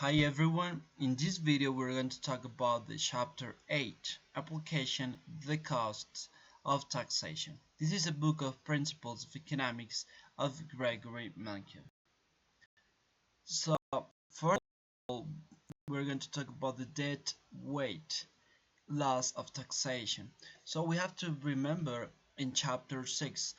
Hi everyone, in this video we're going to talk about the chapter 8, Application, the Costs of Taxation. This is a book of principles of economics of Gregory Mankiw. So first of all, we're going to talk about the deadweight laws of taxation. So we have to remember in chapter 6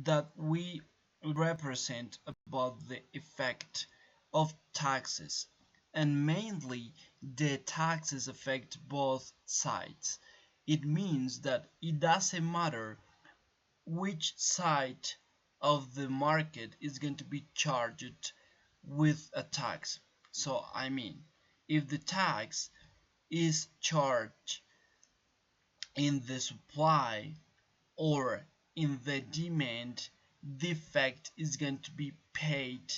that we represent about the effect of taxes, and mainly the taxes affect both sides. It means that it doesn't matter which side of the market is going to be charged with a tax. So I mean, if the tax is charged in the supply or in the demand, the effect is going to be paid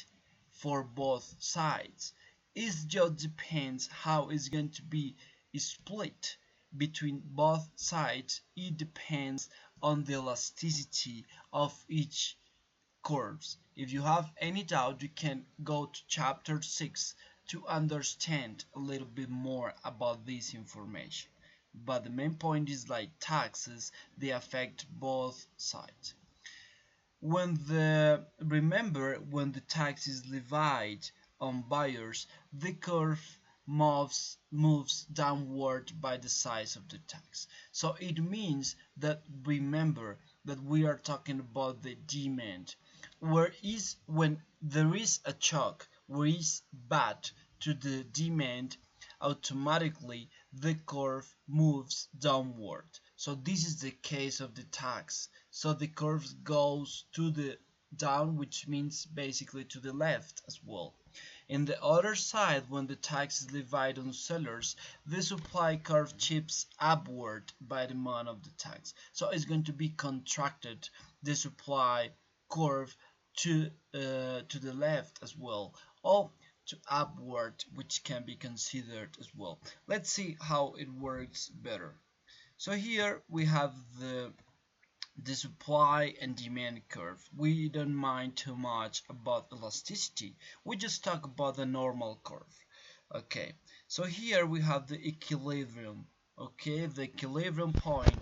for both sides. It just depends how it's going to be split between both sides. It depends on the elasticity of each curves. If you have any doubt, you can go to chapter 6 to understand a little bit more about this information. But the main point is like taxes, they affect both sides. Remember, when the tax is levied on buyers, the curve moves downward by the size of the tax. So it means that, remember that we are talking about the demand, where is when there is a shock, where is bad to the demand, automatically the curve moves downward. So this is the case of the tax. So the curve goes to the down, which means basically to the left as well. In the other side, when the tax is levied on sellers, the supply curve chips upward by the amount of the tax. So it's going to be contracted, the supply curve to the left as well, or to upward, which can be considered as well. Let's see how it works better. So here we have the supply and demand curve. We don't mind too much about elasticity. We just talk about the normal curve. Okay, so here we have the equilibrium. Okay, the equilibrium point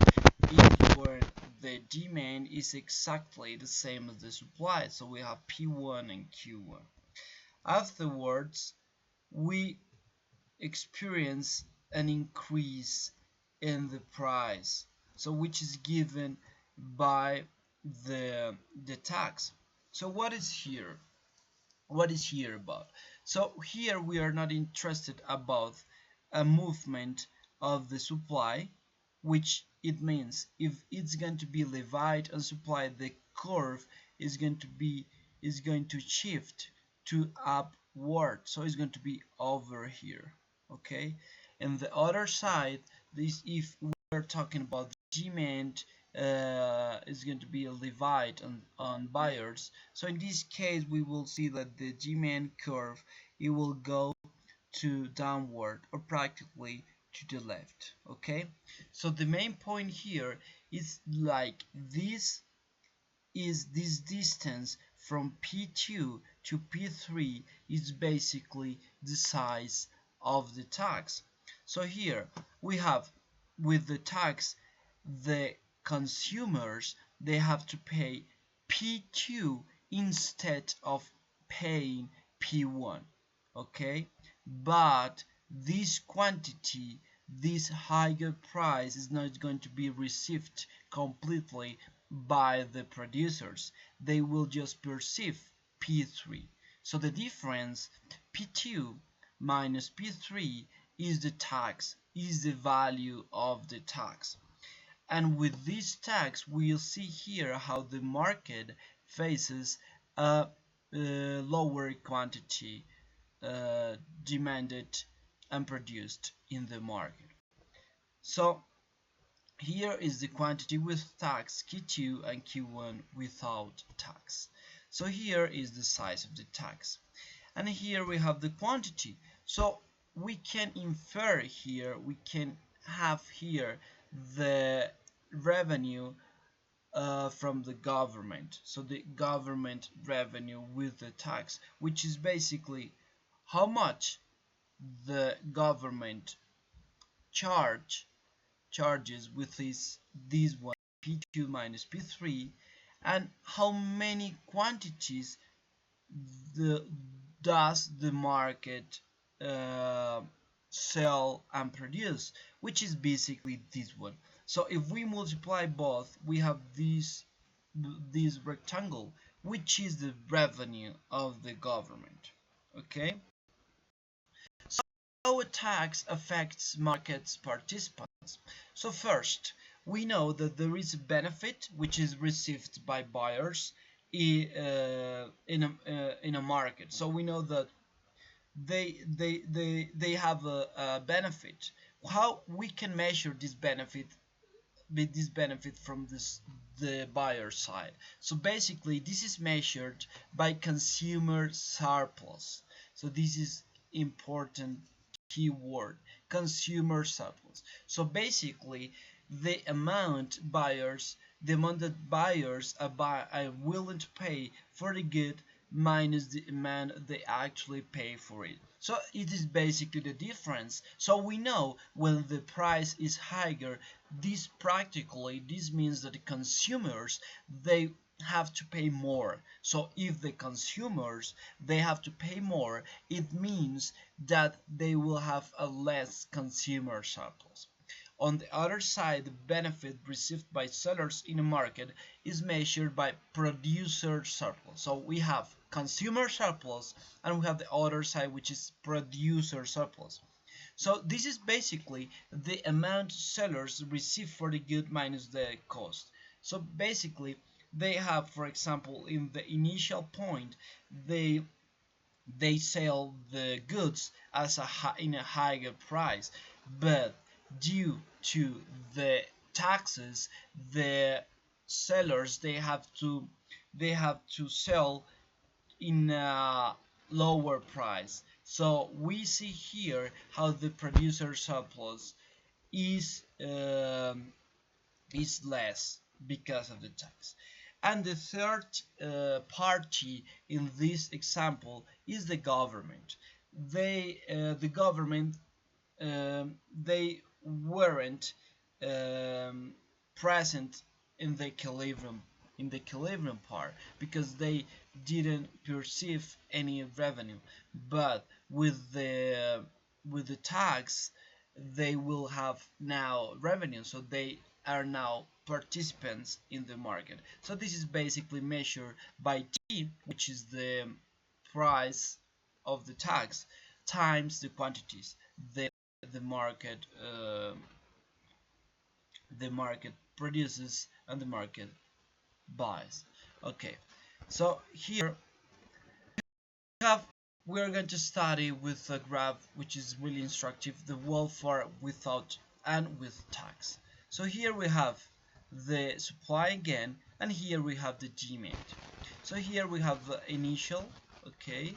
is where the demand is exactly the same as the supply. So we have P1 and Q1. Afterwards, we experience an increase in the price, so which is given by the tax. So what is here? What is here about? So here we are not interested about a movement of the supply, which it means if it's going to be levied and supply, the curve is going to shift to upward, so it's going to be over here. Okay, and the other side, this, if we're talking about demand, is going to be levied on buyers. So in this case we will see that the demand curve, it will go to downward or practically to the left. Okay, so the main point here is like this is this distance from P2 to P3 is basically the size of the tax. So here we have, with the tax, the consumers, they have to pay P2 instead of paying P1. Okay, but this quantity, this higher price, is not going to be received completely by the producers. They will just perceive P3. So the difference, P2 minus P3, is the tax, is the value of the tax. And with this tax, we'll see here how the market faces a lower quantity demanded and produced in the market. So here is the quantity with tax, Q2, and Q1 without tax. So here is the size of the tax. And here we have the quantity. So we can infer here, we can have here the revenue from the government. So the government revenue with the tax, which is basically how much the government charges with this one, P2 minus P3, and how many quantities the does the market uh, sell and produce, which is basically this one. So if we multiply both, we have this rectangle, which is the revenue of the government. Okay, so how a tax affects market participants. So first, we know that there is a benefit which is received by buyers in a market. So we know that they have a benefit. How we can measure this benefit from the buyer side? So basically this is measured by consumer surplus. So this is important keyword, consumer surplus. So basically the amount that buyers are willing to pay for the good minus the amount they actually pay for it. So it is basically the difference. So we know when the price is higher, this means that the consumers, they have to pay more. So if the consumers, they have to pay more, it means that they will have a less consumer surplus. On the other side, the benefit received by sellers in a market is measured by producer surplus. So we have consumer surplus and we have the other side, which is producer surplus. So this is basically the amount sellers receive for the good minus the cost. So basically they have, for example, in the initial point, they sell the goods as in a higher price, but due to the taxes, the sellers, they have to sell in a lower price. So we see here how the producer surplus is um, is less because of the tax. And the third party in this example is the government. The government, they weren't um, present in the equilibrium part because they didn't perceive any revenue, but with the tax they will have now revenue, so they are now participants in the market. So this is basically measured by T, which is the price of the tax, times the quantities the market uh, the market produces and the market buys. Okay, so here have we're going to study with a graph which is really instructive, the welfare without and with tax. So here we have the supply again, and here we have the demand. So here we have the initial. Okay,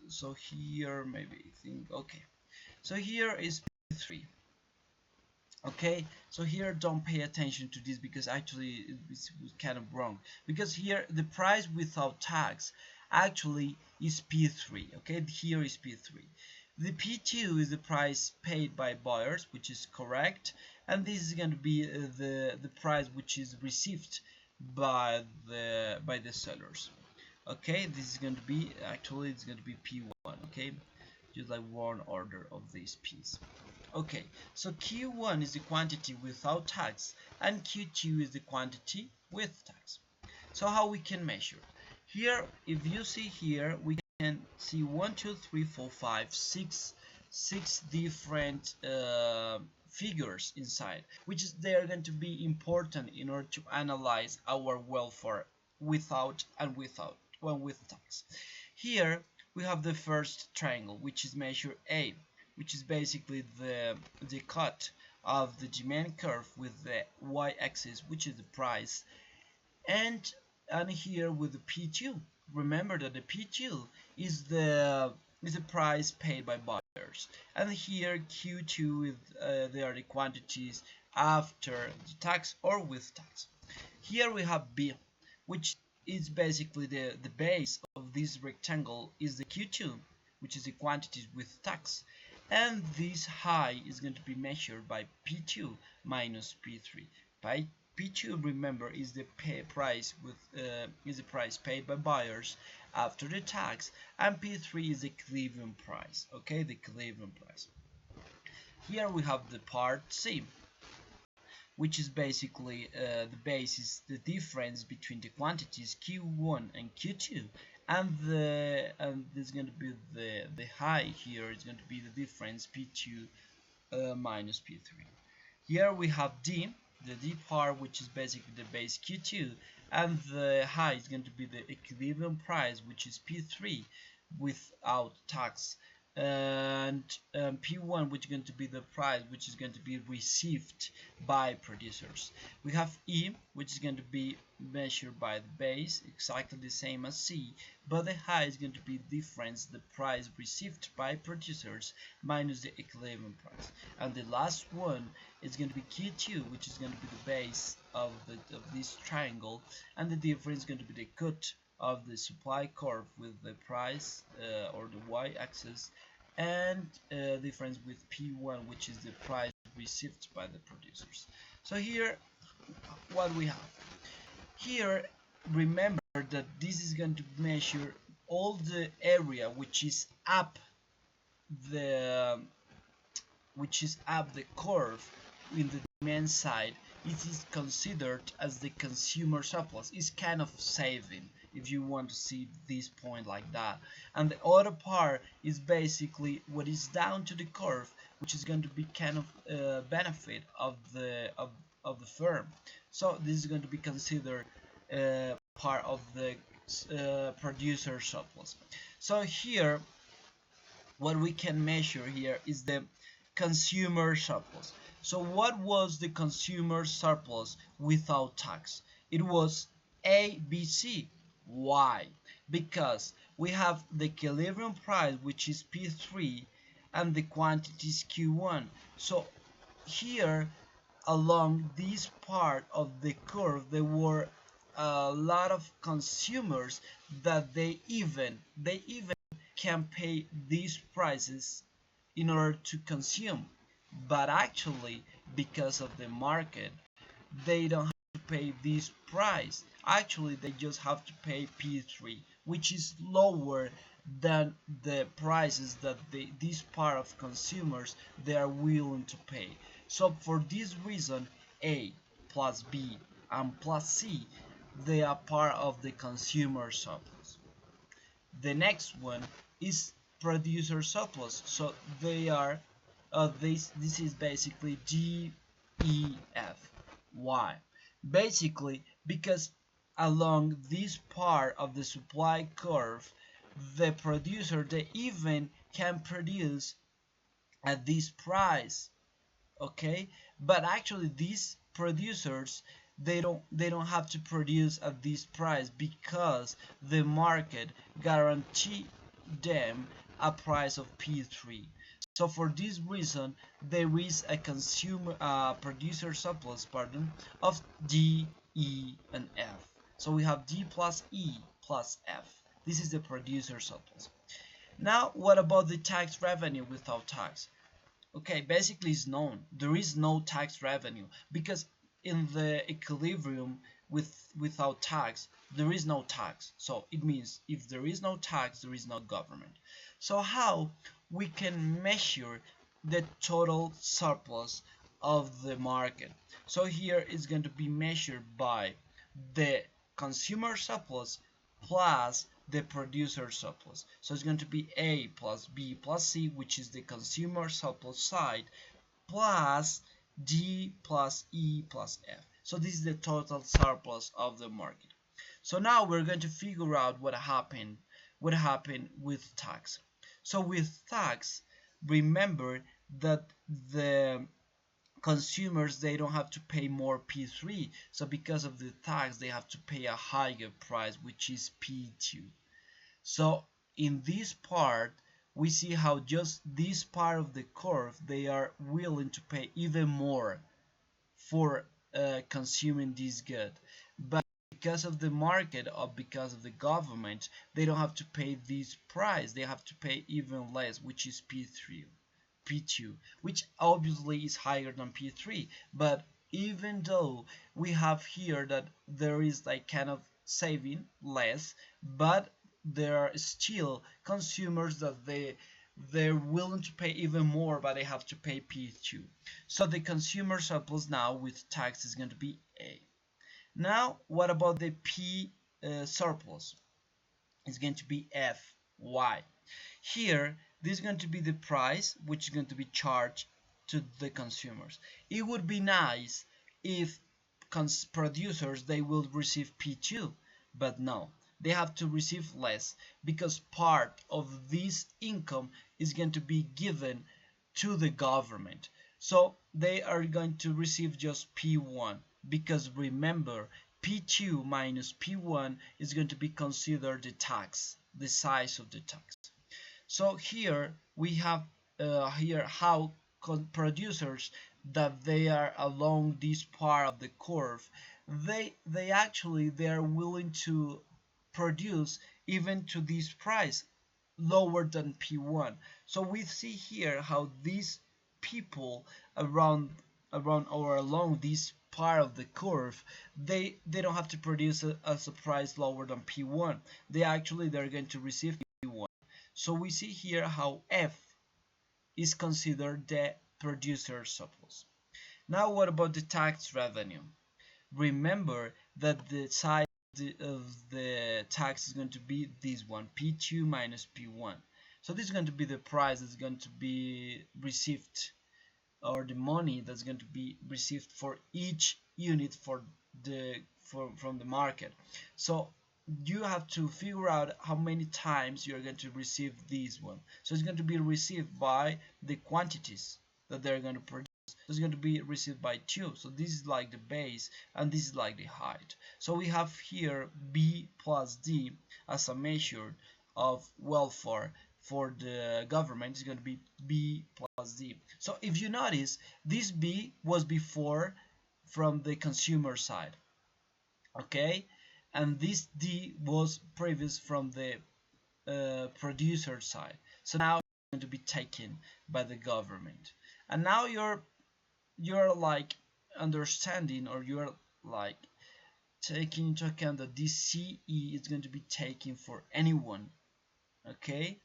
so here maybe think, okay, so here is P3. Okay, so here don't pay attention to this because actually it's kind of wrong, because here the price without tax actually is P3. Okay, here is P3. The P2 is the price paid by buyers, which is correct, and this is going to be the price which is received by the sellers. Okay, this is going to be, actually it's going to be P1. Okay, just like one order of these P's. Okay, so Q1 is the quantity without tax and Q2 is the quantity with tax. So how we can measure? Here, if you see here, we can see 1, 2, 3, 4, 5, 6 different figures inside, which is they are going to be important in order to analyze our welfare without and with tax. Here we have the first triangle, which is measure A, which is basically the cut of the demand curve with the y-axis, which is the price, and here with the P2. Remember that the P2 is the price paid by buyers, and here Q2 is they are the quantities after the tax or with tax. Here we have B, which is basically the base of this rectangle is the Q2, which is the quantities with tax, and this high is going to be measured by P2 minus P3. By P2, remember, is the price is the price paid by buyers after the tax, and P3 is the Cleveland price. Okay, the Cleveland price. Here we have the part C, which is basically the basis, the difference between the quantities Q1 and Q2, and there's going to be the high here is going to be the difference P2 minus P3. Here we have D, the D part, which is basically the base Q2, and the high is going to be the equilibrium price, which is P3 without tax, and P1, which is going to be the price which is going to be received by producers. We have E, which is going to be measured by the base, exactly the same as C, but the high is going to be the difference, the price received by producers minus the equilibrium price. And the last one is going to be Q2, which is going to be the base of this triangle, and the difference is going to be the cut of the supply curve with the price or the y-axis, and difference with P1, which is the price received by the producers. So here what we have here, remember that this is going to measure all the area which is up the curve in the demand side. It is considered as the consumer surplus. It's kind of saving, if you want to see this point like that. And the other part is basically what is down to the curve, which is going to be kind of benefit of the firm. So this is going to be considered part of the producer surplus. So here what we can measure here is the consumer surplus. So what was the consumer surplus without tax? It was A, B, C. Why? Because we have the equilibrium price, which is P3, and the quantities Q1. So here along this part of the curve there were a lot of consumers that they even can pay these prices in order to consume, but actually because of the market they don't have to pay this price. Actually they just have to pay P3, which is lower than the prices that this part of consumers they are willing to pay. So for this reason, A plus B and plus C, they are part of the consumer surplus. The next one is producer surplus. So they are this is basically G, E, F. Why? Basically because along this part of the supply curve, the producer they even can produce at this price, okay, but actually these producers they don't have to produce at this price because the market guarantee them a price of P3. So for this reason there is a producer surplus, pardon, of D, E, and F. So we have D plus E plus F. This is the producer surplus. Now what about the tax revenue without tax? Okay, basically it's known. There is no tax revenue because in the equilibrium without tax, there is no tax. So it means if there is no tax, there is no government. So how we can measure the total surplus of the market? So here it's going to be measured by the consumer surplus plus the producer surplus. So it's going to be A plus B plus C, which is the consumer surplus side, plus D plus E plus F. So this is the total surplus of the market. So now we're going to figure out what happened with tax. So with tax, remember that the consumers they don't have to pay more P3, so because of the tax they have to pay a higher price, which is P2. So in this part we see how just this part of the curve they are willing to pay even more for consuming this good, but because because of the market or because of the government, they don't have to pay this price. They have to pay even less, which is P3. P2, which obviously is higher than P3. But even though we have here that there is like kind of saving less, but there are still consumers that they're willing to pay even more, but they have to pay P2. So the consumer surplus now with tax is going to be A. Now, what about the P surplus? It's going to be F. Why? Here, this is going to be the price which is going to be charged to the consumers. It would be nice if producers they will receive P2, but no, they have to receive less because part of this income is going to be given to the government. So they are going to receive just P1 because remember P2 minus P1 is going to be considered the tax, the size of the tax. So here we have here how producers that they are along this part of the curve, they actually they are willing to produce even to this price lower than P1. So we see here how these people around or along this part of the curve, they don't have to produce a price lower than P1. They're going to receive P1. So we see here how F is considered the producer surplus. Now what about the tax revenue? Remember that the size of the tax is going to be this one, P2 minus P1. So this is going to be the price that's going to be received, or the money that's going to be received for each unit from the market. So you have to figure out how many times you're going to receive this one. So it's going to be received by the quantities that they're going to produce. So it's going to be received by 2. So this is like the base and this is like the height. So we have here B plus D as a measure of welfare for the government is going to be B plus D. So if you notice, this B was before from the consumer side, okay, and this D was previous from the producer side. So now it's going to be taken by the government, and now you're like understanding, or you're like taking into account that this CE is going to be taken for anyone, okay,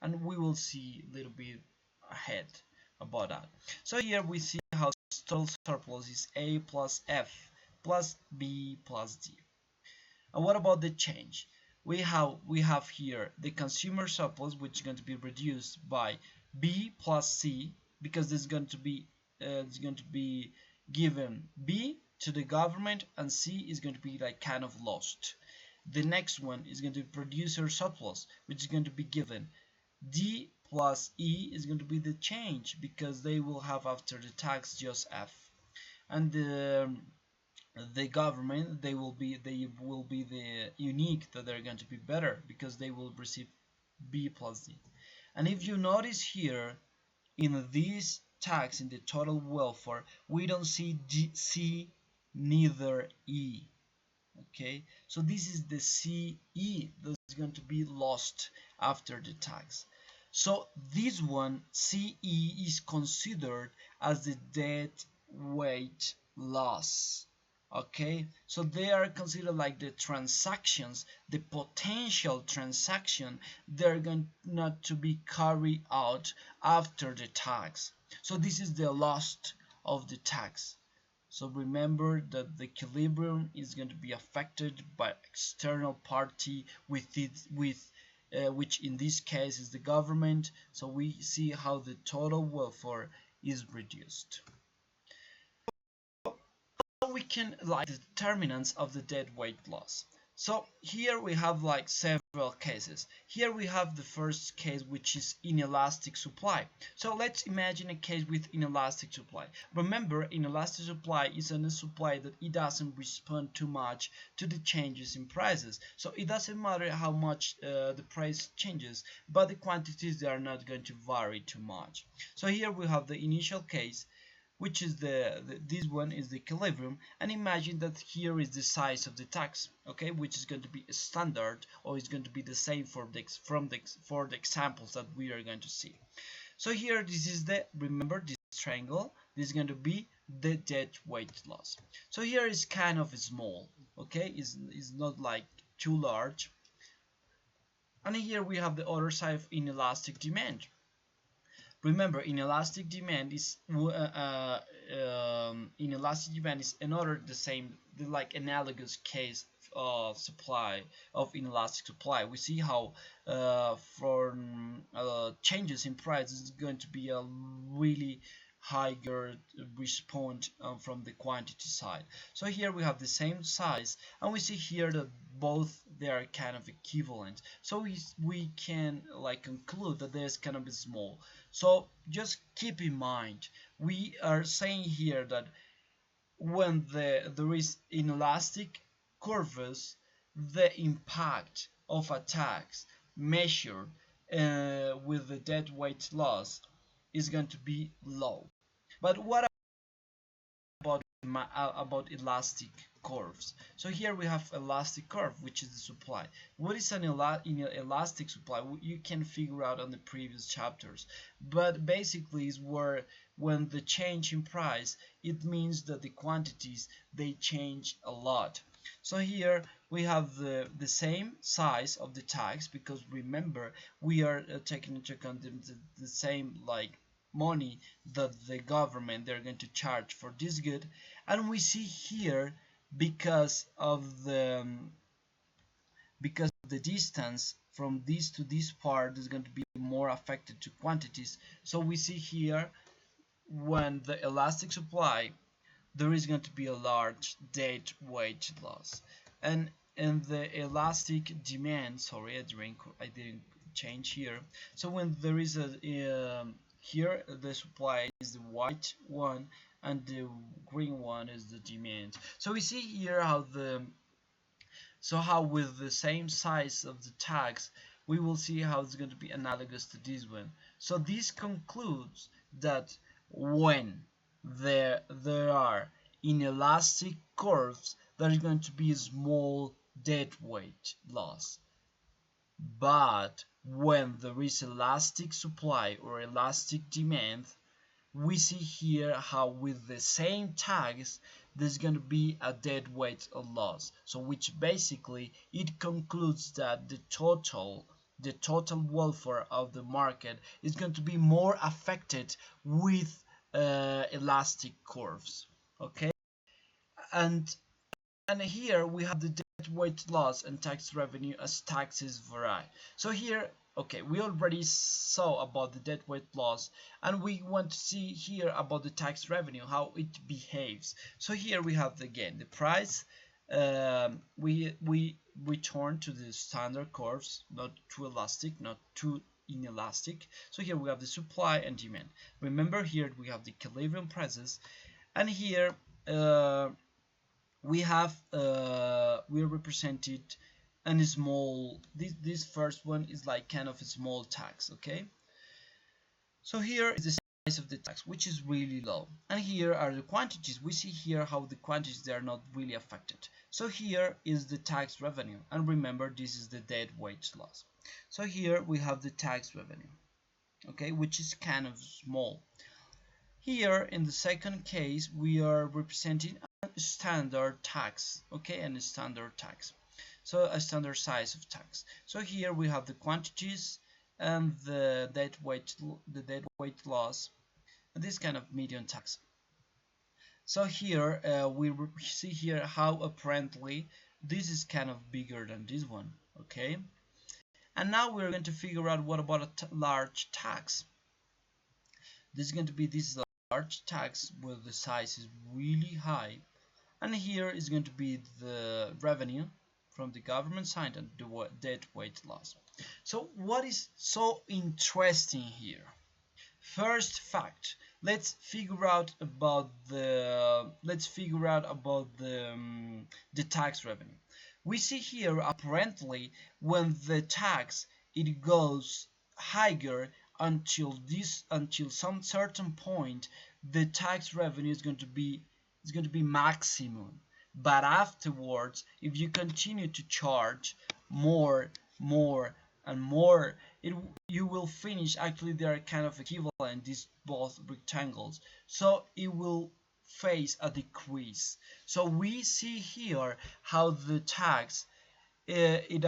and we will see a little bit ahead about that. So here we see how total surplus is A plus F plus B plus D. And what about the change? We have here the consumer surplus, which is going to be reduced by B plus C, because this is going to be it's going to be given B to the government, and C is going to be like kind of lost. The next one is going to be producer surplus, which is going to be given D plus E is going to be the change, because they will have after the tax just F, and the government they will be the unique that they're going to be better, because they will receive B plus D. And if you notice here in this tax, in the total welfare, we don't see C, neither E. Okay, so this is the CE that's going to be lost after the tax. So this one, CE, is considered as the dead weight loss. Okay, so they are considered like the transactions, the potential transaction, they're going not to be carried out after the tax. So this is the loss of the tax. So remember that the equilibrium is going to be affected by external party which in this case is the government. So we see how the total welfare is reduced. We can like the determinants of the deadweight loss. So here we have like several cases. Here we have the first case, which is inelastic supply. So let's imagine a case with inelastic supply. Remember, inelastic supply is a supply that it doesn't respond too much to the changes in prices. So it doesn't matter how much the price changes, but the quantities they are not going to vary too much. So here we have the initial case which is this one is the equilibrium, and imagine that here is the size of the tax, okay, which is going to be a standard, or is going to be the same for the examples that we are going to see. So here, this is the, remember this triangle, this is going to be the dead weight loss. So here is kind of small, okay, is not like too large. And here we have the other side of inelastic demand. Remember, inelastic demand is another the same, like analogous case of supply, of inelastic supply. We see how from changes in price is going to be a really higher response from the quantity side. So here we have the same size, and we see here that both they are kind of equivalent. So we can like conclude that there's kind of small. So just keep in mind, we are saying here that when there is inelastic curves, the impact of attacks measured with the dead weight loss is going to be low. But what about elastic curves? So here we have elastic curve, which is the supply. What is an elastic supply? You can figure out on the previous chapters, but basically is where when the change in price, it means that the quantities they change a lot. So here we have the same size of the tax, because remember we are taking into account the same like money that the government they're going to charge for this good. And we see here, because of the distance from this to this part is going to be more affected to quantities. So we see here, when the elastic supply, there is going to be a large dead weight loss, and in the elastic demand, sorry, I didn't change here. So when there is here the supply is the white one, and the green one is the demand. So we see here how with the same size of the tags, we will see how it's going to be analogous to this one. So this concludes that when there are inelastic curves, there is going to be a small dead weight loss. But when there is elastic supply or elastic demand, we see here how with the same tags there's going to be a dead weight loss. So which basically it concludes that the total welfare of the market is going to be more affected with elastic curves. Okay, and here we have the dead weight loss and tax revenue as taxes vary. So here, okay, we already saw about the dead weight loss, and we want to see here about the tax revenue, how it behaves. So here we have again the price. We return to the standard curves, not too elastic, not too inelastic. So here we have the supply and demand. Remember, here we have the equilibrium prices, and here we have we represented and small, this first one is like kind of a small tax. Okay, so here is the size of the tax, which is really low, and here are the quantities. We see here how the quantities they are not really affected. So here is the tax revenue, and remember this is the dead weight loss. So here we have the tax revenue, okay, which is kind of small. Here in the second case we are representing a standard tax, okay, and a standard tax, so a standard size of tax. So here we have the quantities and the dead weight loss, and this kind of median tax. So here we see here how apparently this is kind of bigger than this one. Okay, and now we're going to figure out what about a large tax. This is going to be this large tax where the size is really high, and here is going to be the revenue from the government side and the dead weight loss. So what is so interesting here? First fact, let's figure out about the tax revenue. We see here apparently when the tax it goes higher, until some certain point the tax revenue is going to be maximum. But afterwards, if you continue to charge more, more, and more, it you will finish. Actually, they are kind of equivalent, these both rectangles, so it will face a decrease. So we see here how the tax, it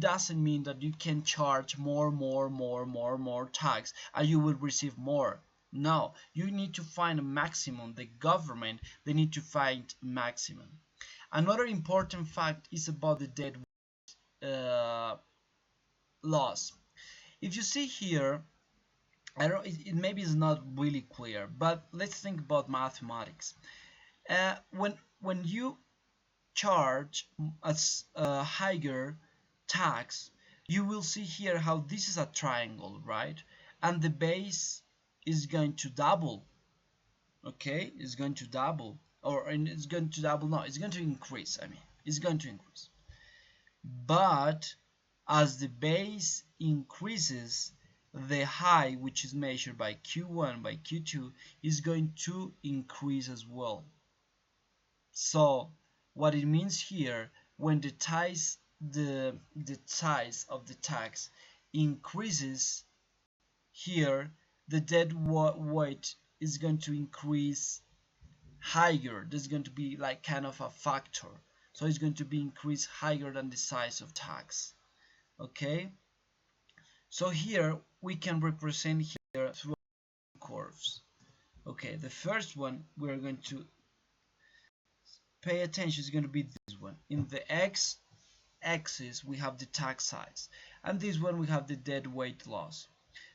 doesn't mean that you can charge more tax and you will receive more. No, you need to find a maximum. The government, they need to find maximum. Another important fact is about the debt uh, loss. If you see here, I don't, it maybe is not really clear, but let's think about mathematics. When you charge a higher tax, you will see here how this is a triangle, right? And the base is going to double. Okay, it's going to double, or and it's going to double. No, it's going to increase. I mean, it's going to increase. But as the base increases, the high, which is measured by Q1 by Q2, is going to increase as well. So what it means here, when the size of the tax increases here, the dead weight is going to increase higher. There's going to be like kind of a factor. So it's going to be increased higher than the size of tax. Okay? So here we can represent here through curves. Okay, the first one we're going to pay attention is going to be this one. In the x-axis we have the tax size, and this one we have the deadweight loss.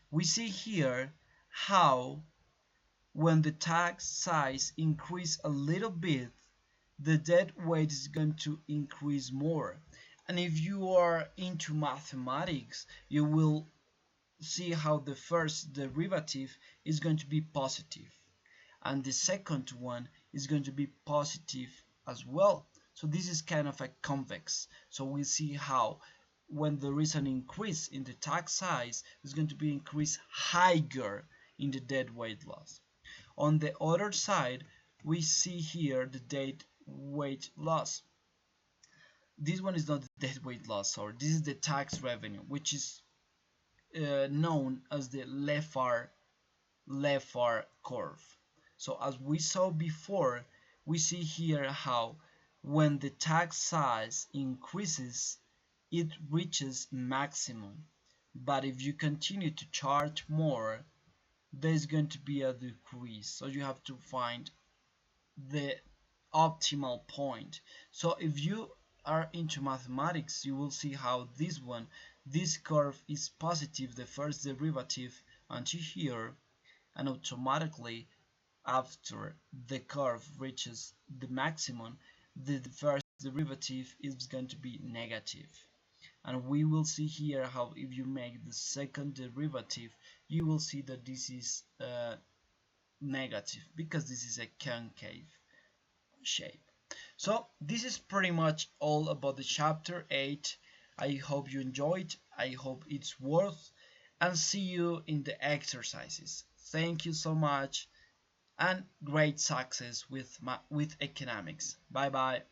We see here how when the tax size increase a little bit, the deadweight is going to increase more. And if you are into mathematics, you will see how the first derivative is going to be positive and the second one is going to be positive as well. So this is kind of a convex. So we see how when there is an increase in the tax size, it's going to be increased higher in the deadweight loss. On the other side, we see here the deadweight loss. This one is not the deadweight loss, sorry. This is the tax revenue, which is known as the Laffer curve. So as we saw before, we see here how when the tax size increases, it reaches maximum. But if you continue to charge more, there's going to be a decrease. So you have to find the optimal point. So if you are into mathematics, you will see how this curve is positive, the first derivative until here, and automatically after the curve reaches the maximum, the first derivative is going to be negative. And we will see here how if you make the second derivative, you will see that this is negative because this is a concave shape. So this is pretty much all about the chapter 8. I hope you enjoyed. I hope it's worth, and see you in the exercises. Thank you so much and great success with economics. Bye bye.